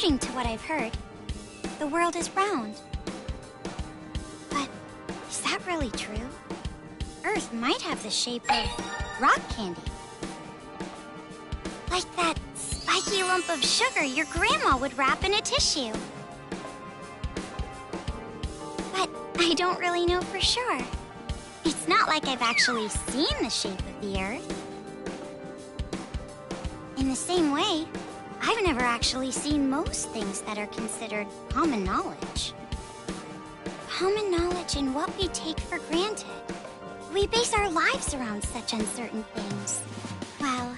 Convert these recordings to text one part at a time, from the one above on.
According to what I've heard, the world is round. But is that really true? Earth might have the shape of rock candy. Like that spiky lump of sugar your grandma would wrap in a tissue. But I don't really know for sure. It's not like I've actually seen the shape of the Earth. In the same way, I've never actually seen most things that are considered common knowledge. Common knowledge in what we take for granted. We base our lives around such uncertain things. Well,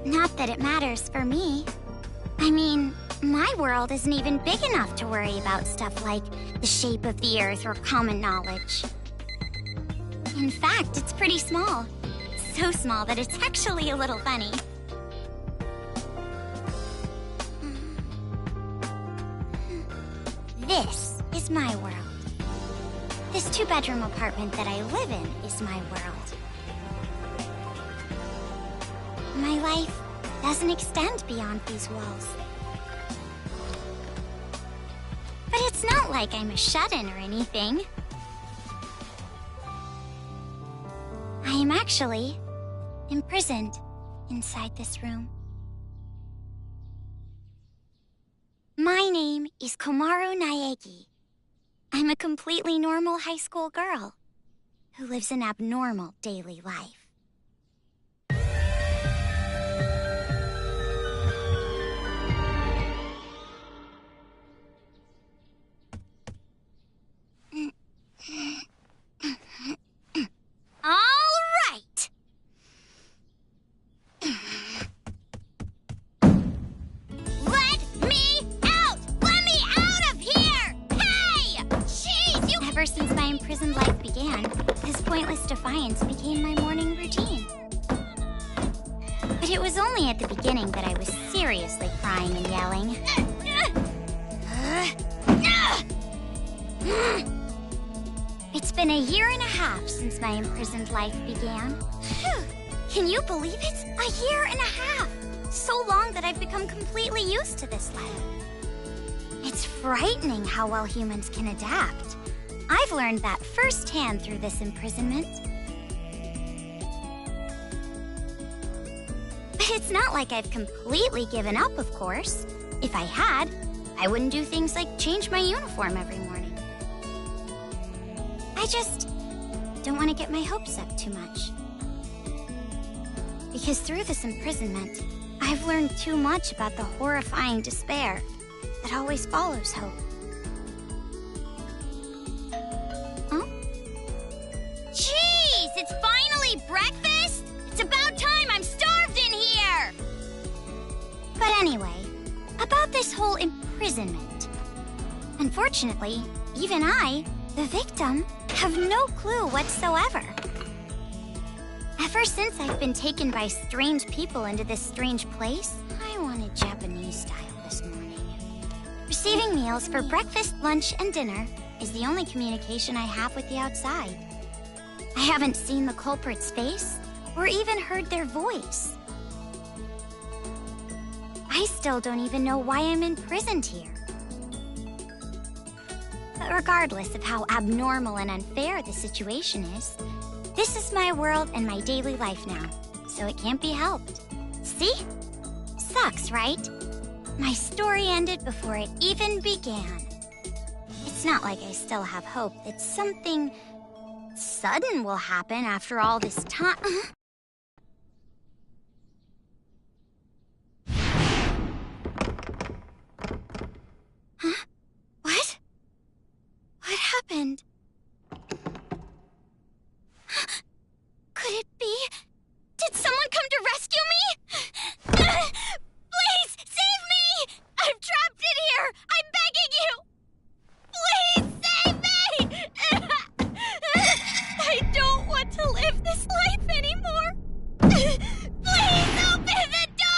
not that it matters for me. I mean, my world isn't even big enough to worry about stuff like the shape of the Earth or common knowledge. In fact, it's pretty small. So small that it's actually a little funny. This is my world. This 2-bedroom apartment that I live in is my world. My life doesn't extend beyond these walls. But it's not like I'm a shut-in or anything. I am actually imprisoned inside this room. My name is Komaru Naegi. I'm a completely normal high school girl who lives an abnormal daily life. All right. Let me out! Let me out of here! Hey! Jeez, you... Ever since my imprisoned life began, this pointless defiance became my morning routine. But it was only at the beginning that I was seriously crying and yelling. It's been a year and a half since my imprisoned life began. Can you believe it? A year and a half! So long that I've become completely used to this life. It's frightening how well humans can adapt. I've learned that firsthand through this imprisonment. But it's not like I've completely given up, of course. If I had, I wouldn't do things like change my uniform every morning. I just don't want to get my hopes up too much. Because through this imprisonment, I've learned too much about the horrifying despair that always follows hope. Huh? Jeez, it's finally breakfast? It's about time, I'm starved in here! But anyway, about this whole imprisonment. Unfortunately, even I, the victim, have no clue whatsoever. Ever since I've been taken by strange people into this strange place, I wanted Japanese style this morning. Receiving meals for breakfast, lunch, and dinner is the only communication I have with the outside. I haven't seen the culprit's face or even heard their voice. I still don't even know why I'm imprisoned here. But regardless of how abnormal and unfair the situation is, this is my world and my daily life now, so it can't be helped. See? Sucks, right? My story ended before it even began. It's not like I still have hope that something sudden will happen after all this time. Huh? What? What happened? Could it be? Did someone come to rescue me? Please, save me! I'm trapped in here! I'm begging you! Please, save me! I don't want to live this life anymore! Please, open the door!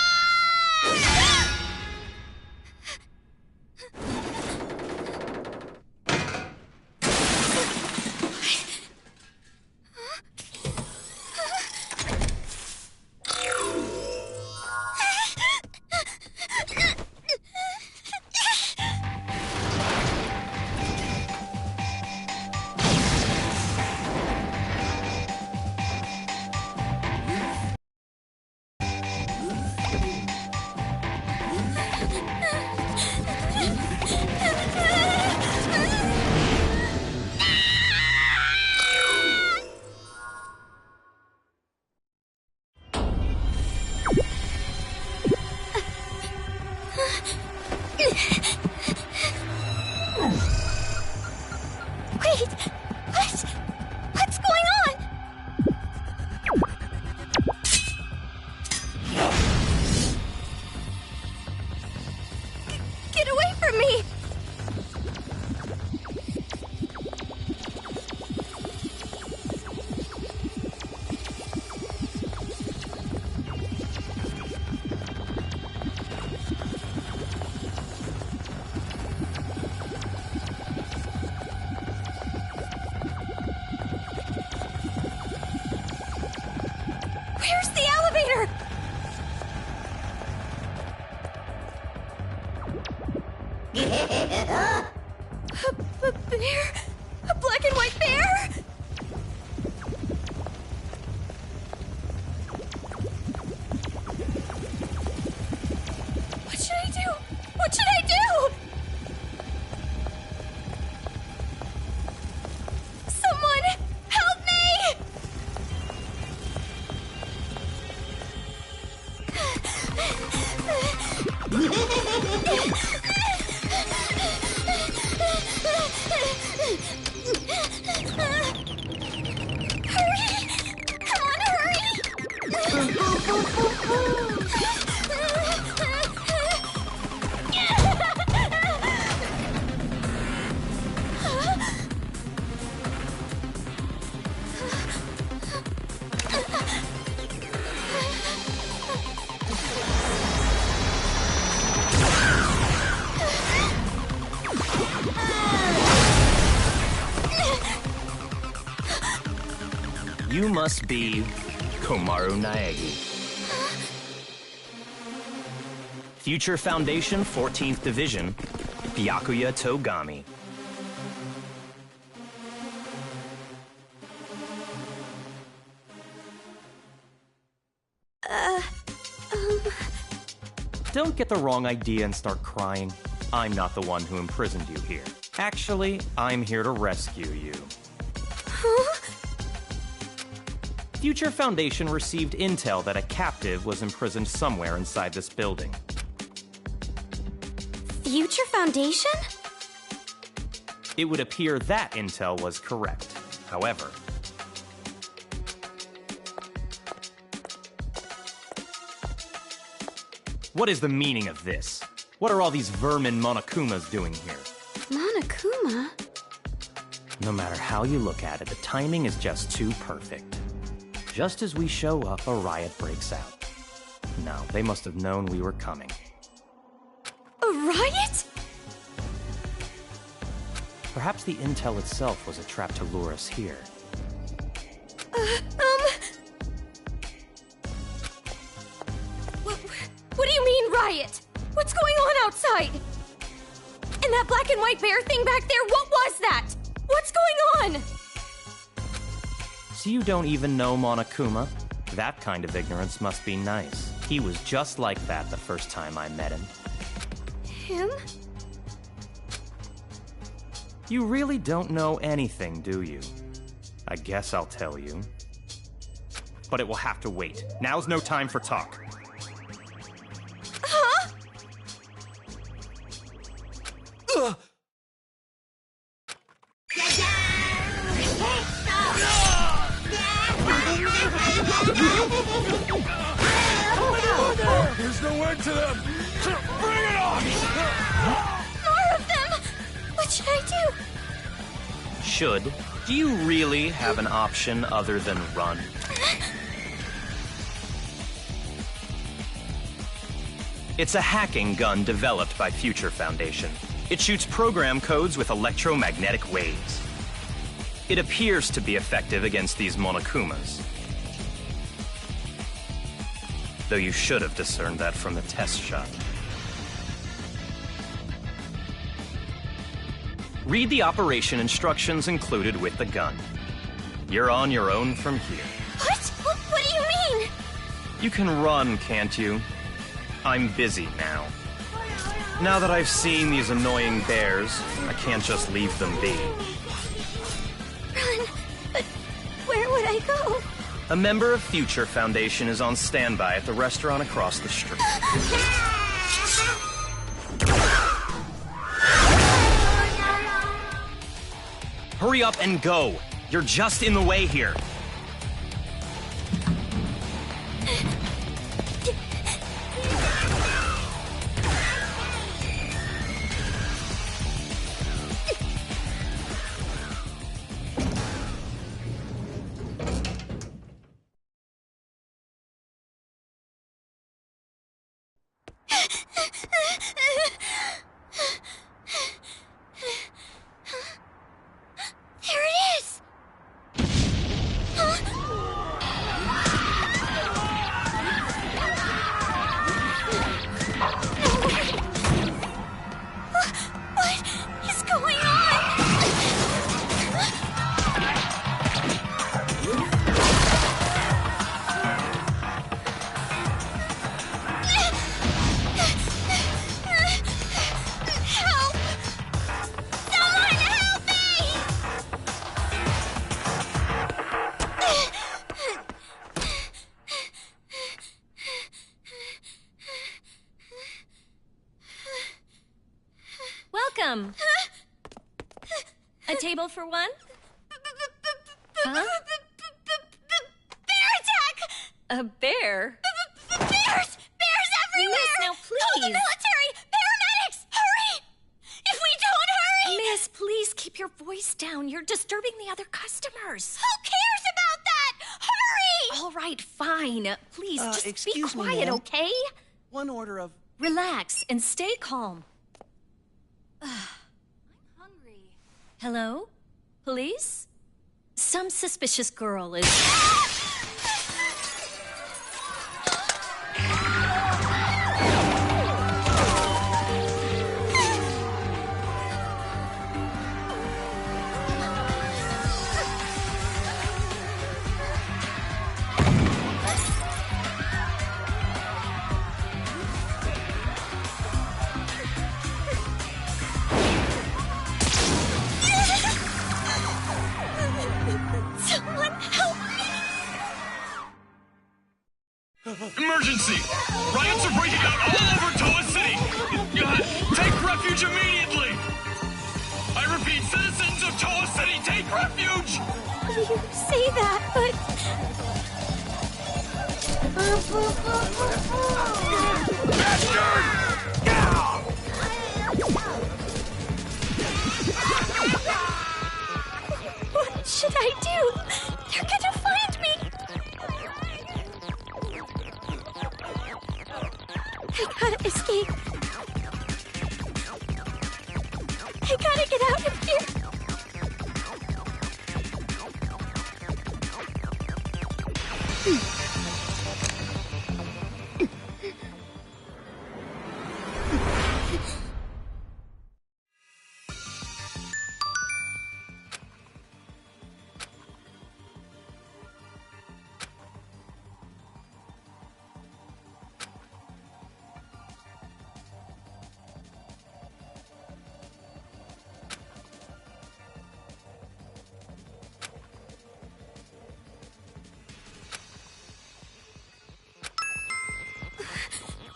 What's going on? Get away from me! Where's the elevator? A bear? A black and white bear? What should I do? What should I do? Someone help me! Hurry! Come on, You must be Komaru Naegi. Future Foundation 14th Division, Byakuya Togami. Don't get the wrong idea and start crying. I'm not the one who imprisoned you here. Actually, I'm here to rescue you. Huh? Future Foundation received intel that a captive was imprisoned somewhere inside this building. Future Foundation? It would appear that intel was correct. However, what is the meaning of this? What are all these vermin Monokumas doing here? Monokuma? No matter how you look at it, the timing is just too perfect. Just as we show up, a riot breaks out. No, they must have known we were coming. A riot? Perhaps the intel itself was a trap to lure us here. What do you mean, riot? What's going on outside? And that black and white bear thing back there, what was that? What's going on? So you don't even know Monokuma? That kind of ignorance must be nice. He was just like that the first time I met him. Him? You really don't know anything, do you? I guess I'll tell you. But it will have to wait. Now's no time for talk. Huh? Ugh. There's no end to them! Bring it on! More of them! What should I do? Should? Do you really have an option other than run? It's a hacking gun developed by Future Foundation. It shoots program codes with electromagnetic waves. It appears to be effective against these Monokumas. Though you should have discerned that from the test shot. Read the operation instructions included with the gun. You're on your own from here. What do you mean? You can run, can't you? I'm busy now. Now that I've seen these annoying bears, I can't just leave them be. Run? But where would I go? A member of Future Foundation is on standby at the restaurant across the street. Hurry up and go. You're just in the way here. There it is! What is going on? Help! Someone help me! Welcome. A table for one? Huh? Bear attack! A bear? Bears! Bears everywhere! Miss, now Call the please. military! Paramedics! Hurry! If we don't hurry! Miss, please keep your voice down. You're disturbing the other customers. Who cares about that? Hurry! All right, fine. Please, just be excuse me, quiet, ma'am. okay? One order of... Relax and stay calm. I'm hungry. Hello? Police? Some suspicious girl is... Someone help me! Emergency! Riots are breaking out all over Toa City! Take refuge immediately! I repeat, citizens of Toa City, take refuge! You say that, but... What should I do? They're gonna find me! I gotta escape. I gotta get out of here.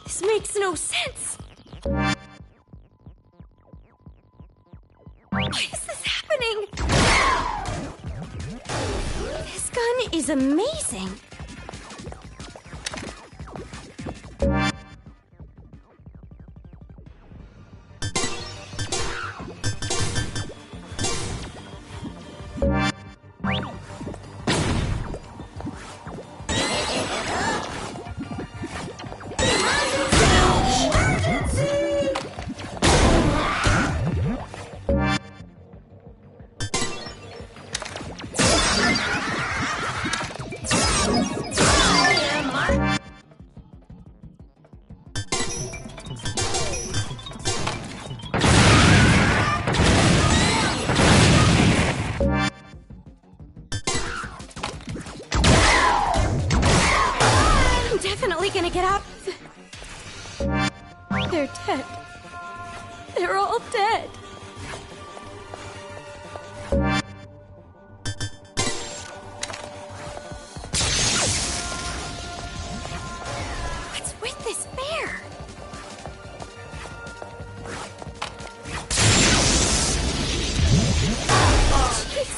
This makes no sense. Why is this happening? This gun is amazing. I'm definitely gonna get out. They're dead. They're all dead. What's with this bear? Oh, jeez.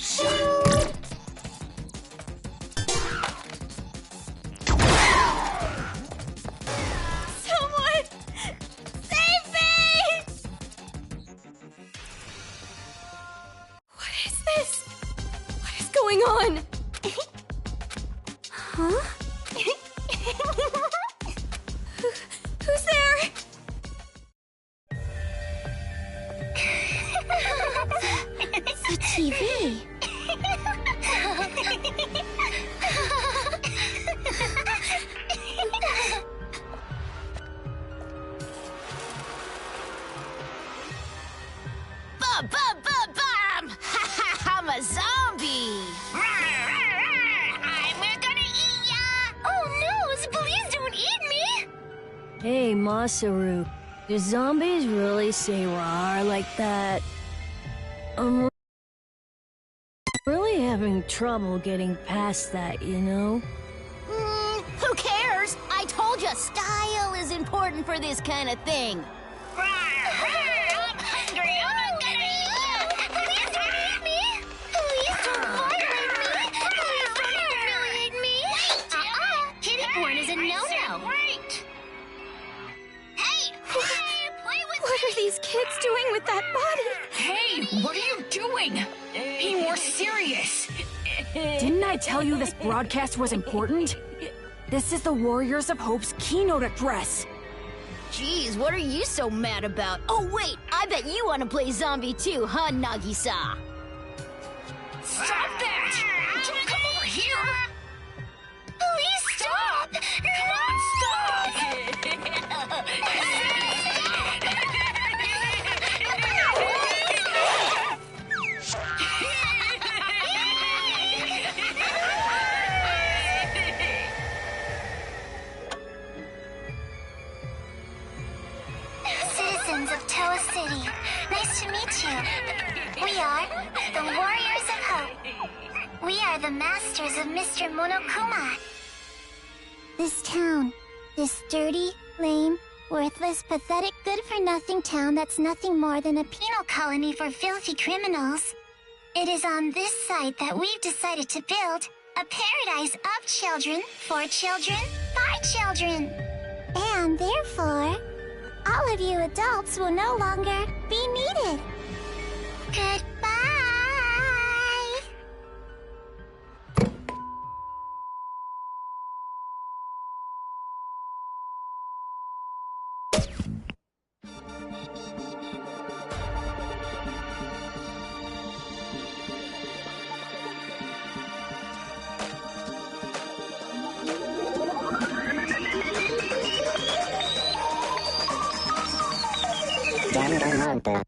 Someone! Save me! What is this? What is going on? Huh? Who's there? The TV. Bum, bum, bum, bum! I'm a zombie! We're gonna eat ya! Oh no, please don't eat me! Hey, Masaru, do zombies really say rawr like that? I'm really having trouble getting past that, you know? Who cares? I told you, style is important for this kind of thing. I'm hungry! I'm gonna eat ya! Please don't eat me! Please don't violate me! Please don't humiliate me! Kitty porn is a no-no! Wait! Hey! Play with What are these kids doing with that body? Hey, what are you doing? Be more serious. Didn't I tell you this broadcast was important? This is the Warriors of Hope's keynote address. Jeez, what are you so mad about? Oh, wait, I bet you want to play zombie too, huh, Nagisa? Stop that! Don't come over here! Please stop! Come on, stop! Citizens of Toa City, nice to meet you. We are the Warriors of Hope. We are the masters of Mr. Monokuma. This town, this dirty, lame, worthless, pathetic, good-for-nothing town that's nothing more than a penal colony for filthy criminals. It is on this site that we've decided to build a paradise of children, for children, by children. And therefore, all of you adults will no longer be needed. Goodbye! Danganronpa.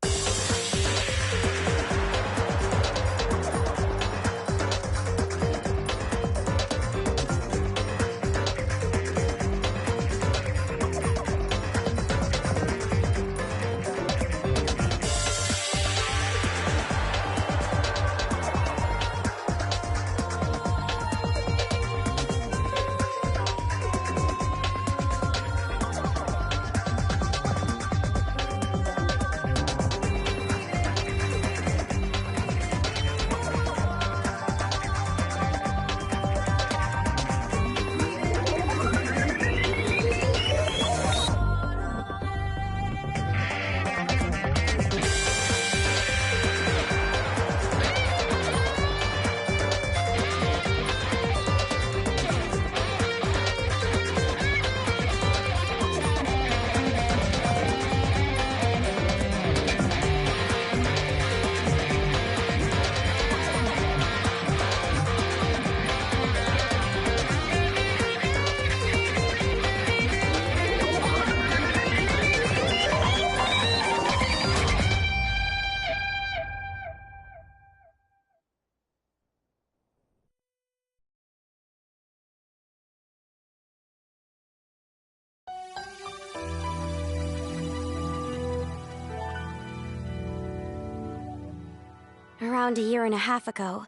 Around a year and a half ago,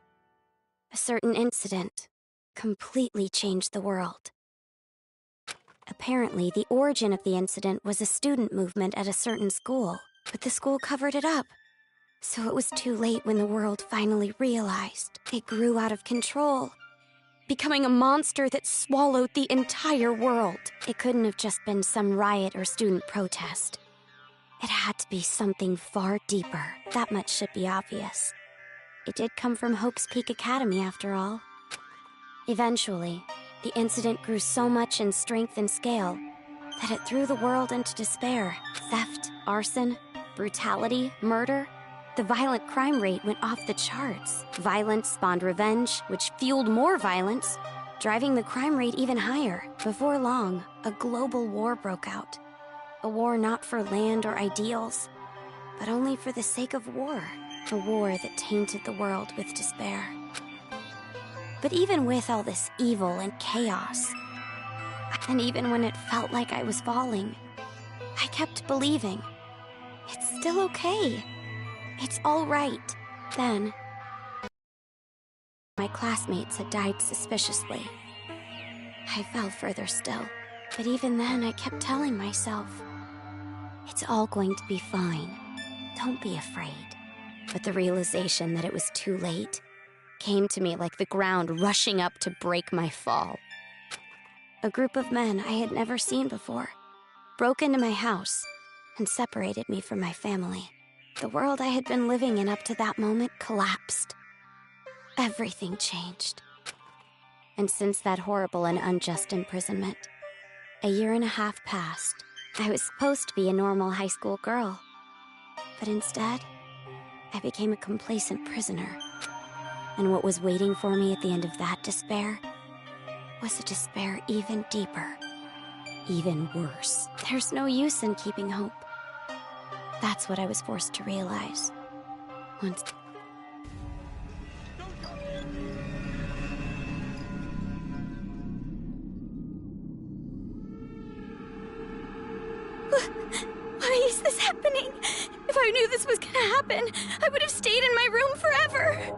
a certain incident completely changed the world. Apparently, the origin of the incident was a student movement at a certain school, but the school covered it up. So it was too late when the world finally realized. It grew out of control, becoming a monster that swallowed the entire world. It couldn't have just been some riot or student protest. It had to be something far deeper. That much should be obvious. It did come from Hope's Peak Academy, after all. Eventually, the incident grew so much in strength and scale that it threw the world into despair. Theft, arson, brutality, murder. The violent crime rate went off the charts. Violence spawned revenge, which fueled more violence, driving the crime rate even higher. Before long, a global war broke out. A war not for land or ideals, but only for the sake of war. A war that tainted the world with despair. But even with all this evil and chaos, and even when it felt like I was falling, I kept believing. It's still okay. It's all right. Then, my classmates had died suspiciously. I fell further still. But even then, I kept telling myself, it's all going to be fine. Don't be afraid. But the realization that it was too late came to me like the ground rushing up to break my fall. A group of men I had never seen before broke into my house and separated me from my family. The world I had been living in up to that moment collapsed. Everything changed. And since that horrible and unjust imprisonment, a 1.5 years passed. I was supposed to be a normal high school girl, but instead, I became a complacent prisoner. And what was waiting for me at the end of that despair was a despair even deeper, even worse. There's no use in keeping hope. That's what I was forced to realize. Once... Why is this happening? If I knew this was gonna happen, I would have stayed in my room forever.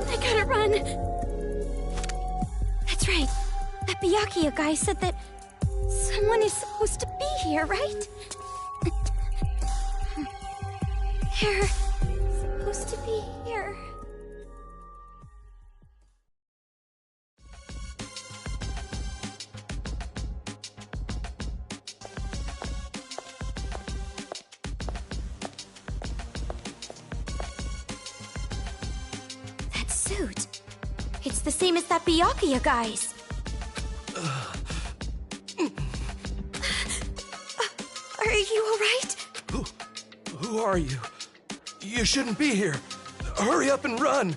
I gotta run. That's right. That Byakuya guy said that someone is supposed to be here, right? They're supposed to be here. That suit. It's the same as that Byakuya guy's. Are you alright? Who are you? You shouldn't be here. Hurry up and run.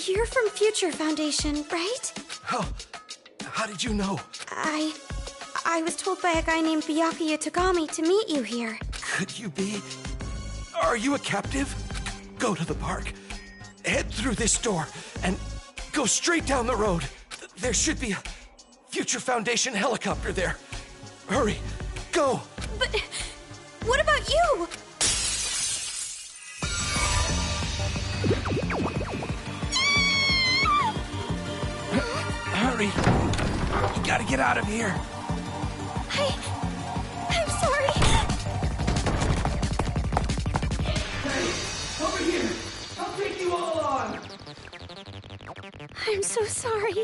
You're from Future Foundation, right? How did you know? I was told by a guy named Byakuya Tagami to meet you here. Could you be? Are you a captive? Go to the park. Head through this door and go straight down the road. There should be a Future Foundation helicopter there. Hurry, go. But what about you? Hurry. You gotta get out of here. I'm sorry. Hey, over here. I'll take you all on. I'm so sorry.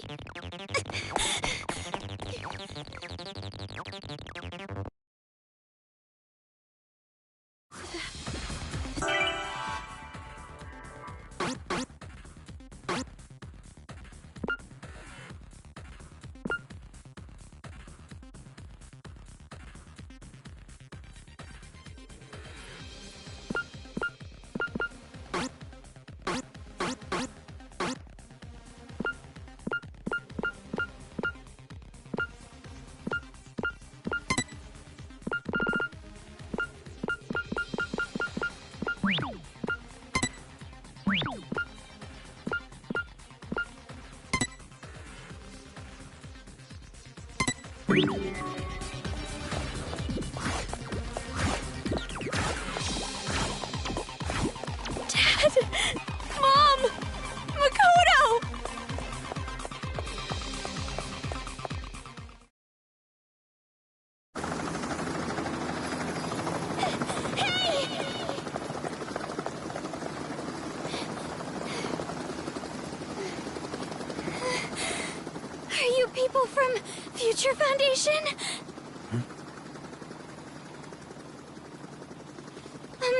from Future Foundation?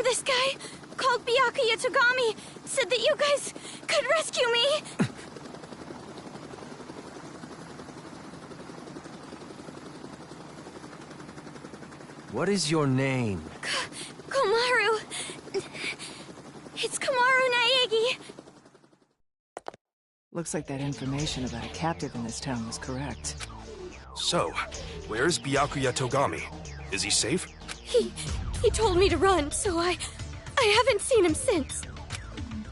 This guy called Byakuya Togami said that you guys could rescue me. What is your name? Komaru. It's Komaru Naegi. Looks like that information about a captive in this town was correct. So, where's Byakuya Togami? Is he safe? He told me to run, so I haven't seen him since.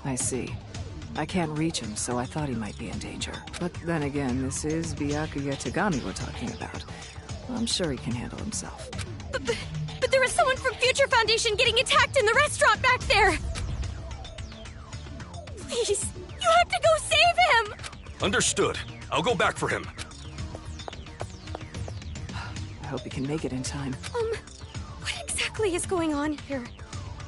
I see. I can't reach him, so I thought he might be in danger. But then again, this is Byakuya Togami we're talking about. I'm sure he can handle himself. But there was someone from Future Foundation getting attacked in the restaurant back there! Please, you have to go save him! Understood. I'll go back for him. I hope he can make it in time. What exactly is going on here?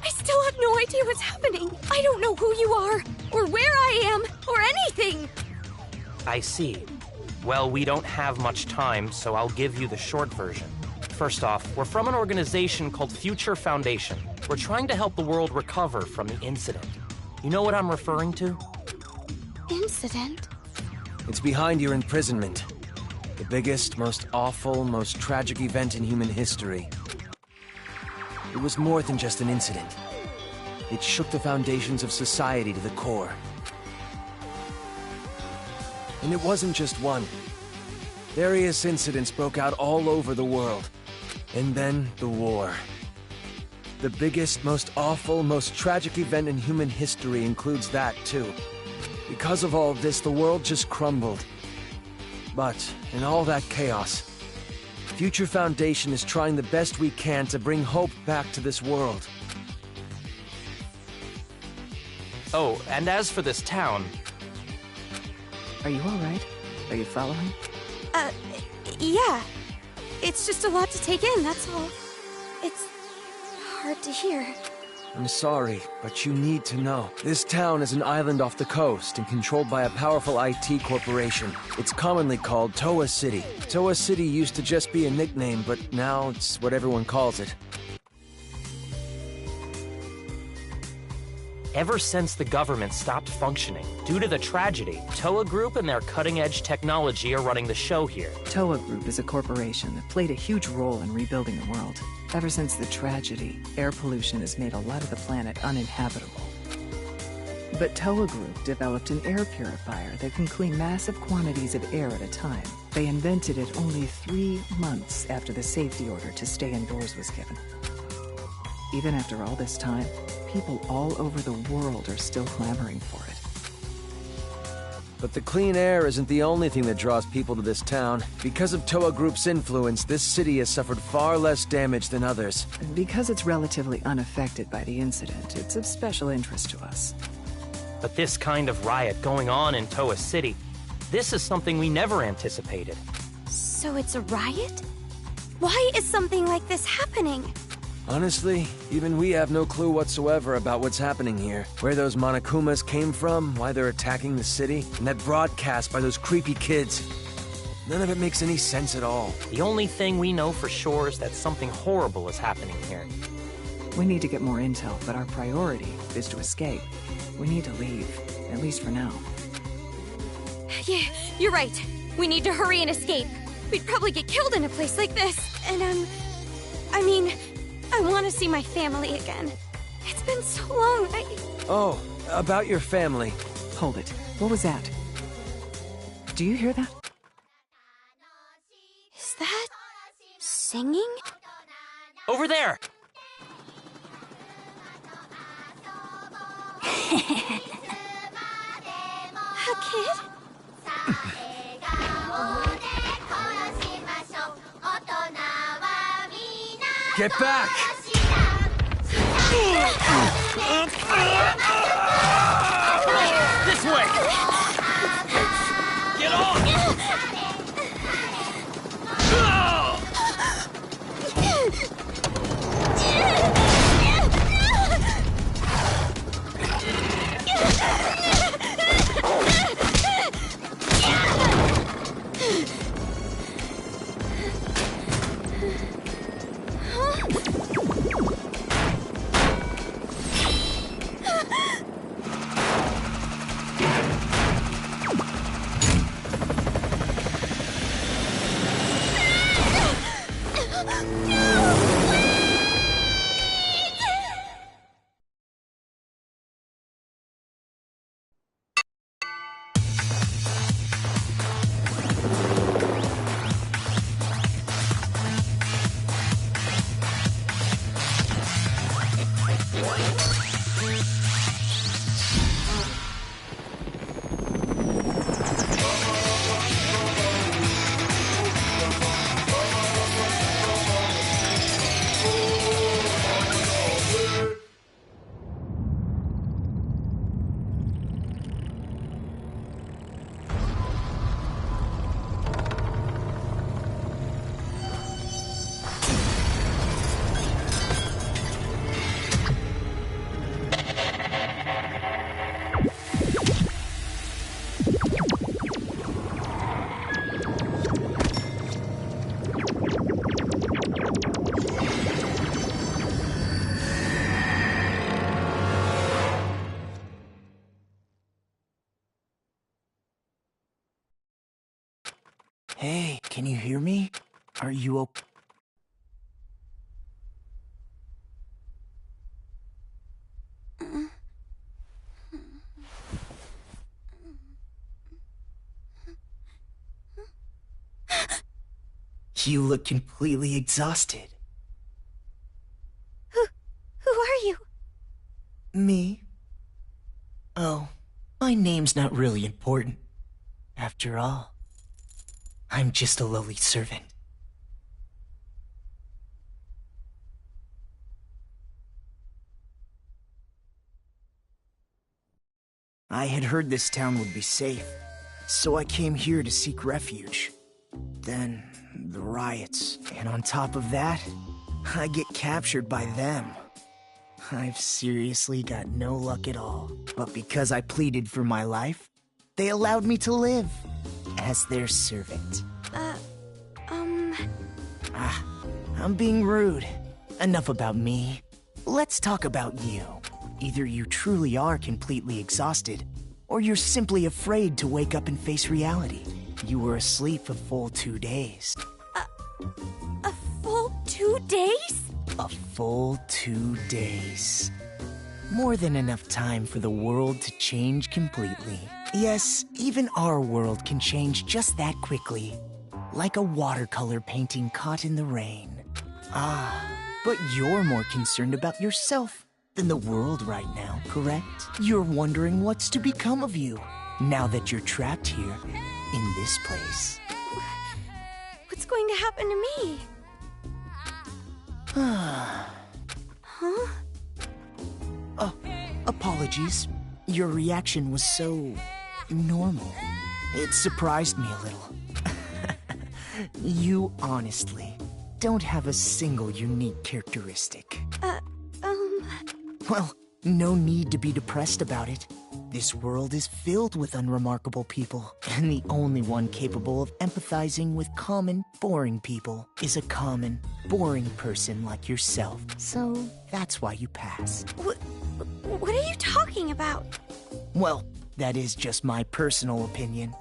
I still have no idea what's happening. I don't know who you are, or where I am, or anything. I see. Well, we don't have much time, so I'll give you the short version. First off, we're from an organization called Future Foundation. We're trying to help the world recover from the incident. You know what I'm referring to? Incident? It's behind your imprisonment. The biggest, most awful, most tragic event in human history. It was more than just an incident. It shook the foundations of society to the core. And it wasn't just one. Various incidents broke out all over the world. And then, the war. The biggest, most awful, most tragic event in human history includes that, too. Because of all of this, the world just crumbled. But, in all that chaos, Future Foundation is trying the best we can to bring hope back to this world. Oh, and as for this town... Are you alright? Are you following? Yeah. It's just a lot to take in, that's all. It's hard to hear. I'm sorry, but you need to know. This town is an island off the coast and controlled by a powerful IT corporation. It's commonly called Toa City. Toa City used to just be a nickname, but now it's what everyone calls it. Ever since the government stopped functioning, due to the tragedy, Toa Group and their cutting-edge technology are running the show here. Toa Group is a corporation that played a huge role in rebuilding the world. Ever since the tragedy, air pollution has made a lot of the planet uninhabitable. But Toa Group developed an air purifier that can clean massive quantities of air at a time. They invented it only 3 months after the safety order to stay indoors was given. Even after all this time, people all over the world are still clamoring for it. But the clean air isn't the only thing that draws people to this town. Because of Toa Group's influence, this city has suffered far less damage than others. And because it's relatively unaffected by the incident, it's of special interest to us. But this kind of riot going on in Toa City, this is something we never anticipated. So it's a riot? Why is something like this happening? Honestly, even we have no clue whatsoever about what's happening here. Where those Monokumas came from, why they're attacking the city, and that broadcast by those creepy kids. None of it makes any sense at all. The only thing we know for sure is that something horrible is happening here. We need to get more intel, but our priority is to escape. We need to leave, at least for now. Yeah, you're right. We need to hurry and escape. We'd probably get killed in a place like this. And, I want to see my family again. It's been so long, Oh, about your family. Hold it. What was that? Do you hear that? Is that... singing? Over there! A kid? Get back! This way! Get on! Hey, can you hear me? Are you okay? You look completely exhausted. Who are you? Me? Oh, my name's not really important. After all, I'm just a lowly servant. I had heard this town would be safe, so I came here to seek refuge. Then, the riots, and on top of that, I get captured by them. I've seriously got no luck at all. But because I pleaded for my life, they allowed me to live as their servant. I'm being rude. Enough about me. Let's talk about you. Either you truly are completely exhausted, or you're simply afraid to wake up and face reality. You were asleep a full 2 days. A full 2 days? A full 2 days. More than enough time for the world to change completely. Yes, even our world can change just that quickly. Like a watercolor painting caught in the rain. But you're more concerned about yourself than the world right now, correct? You're wondering what's to become of you, now that you're trapped here, in this place. What's going to happen to me? Huh? Apologies. Your reaction was so... normal. It surprised me a little. You honestly don't have a single unique characteristic. Well, no need to be depressed about it. This world is filled with unremarkable people, and the only one capable of empathizing with common, boring people is a common, boring person like yourself. So, that's why you passed. What are you talking about? Well, that is just my personal opinion.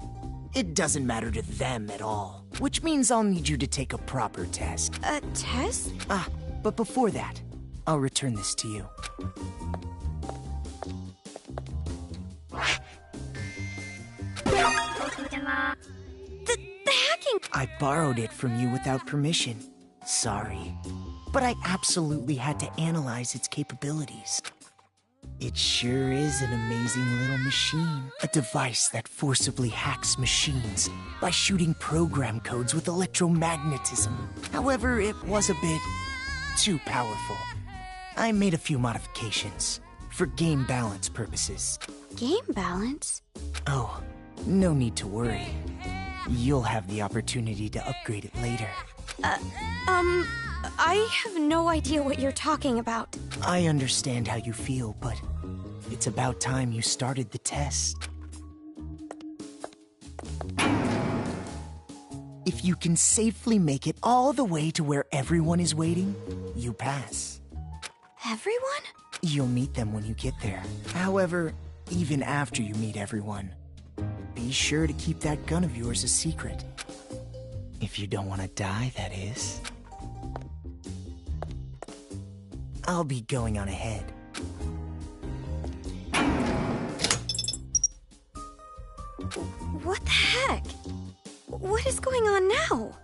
It doesn't matter to them at all, which means I'll need you to take a proper test. A test? But before that, I'll return this to you. The hacking! I borrowed it from you without permission. Sorry. But I absolutely had to analyze its capabilities. It sure is an amazing little machine. A device that forcibly hacks machines by shooting program codes with electromagnetism. However, it was a bit too powerful. I made a few modifications for game balance purposes. Game balance? Oh, no need to worry. You'll have the opportunity to upgrade it later. I have no idea what you're talking about. I understand how you feel, but it's about time you started the test. If you can safely make it all the way to where everyone is waiting, you pass. Everyone? You'll meet them when you get there. However, even after you meet everyone, be sure to keep that gun of yours a secret. If you don't want to die, that is. I'll be going on ahead. What the heck? What is going on now?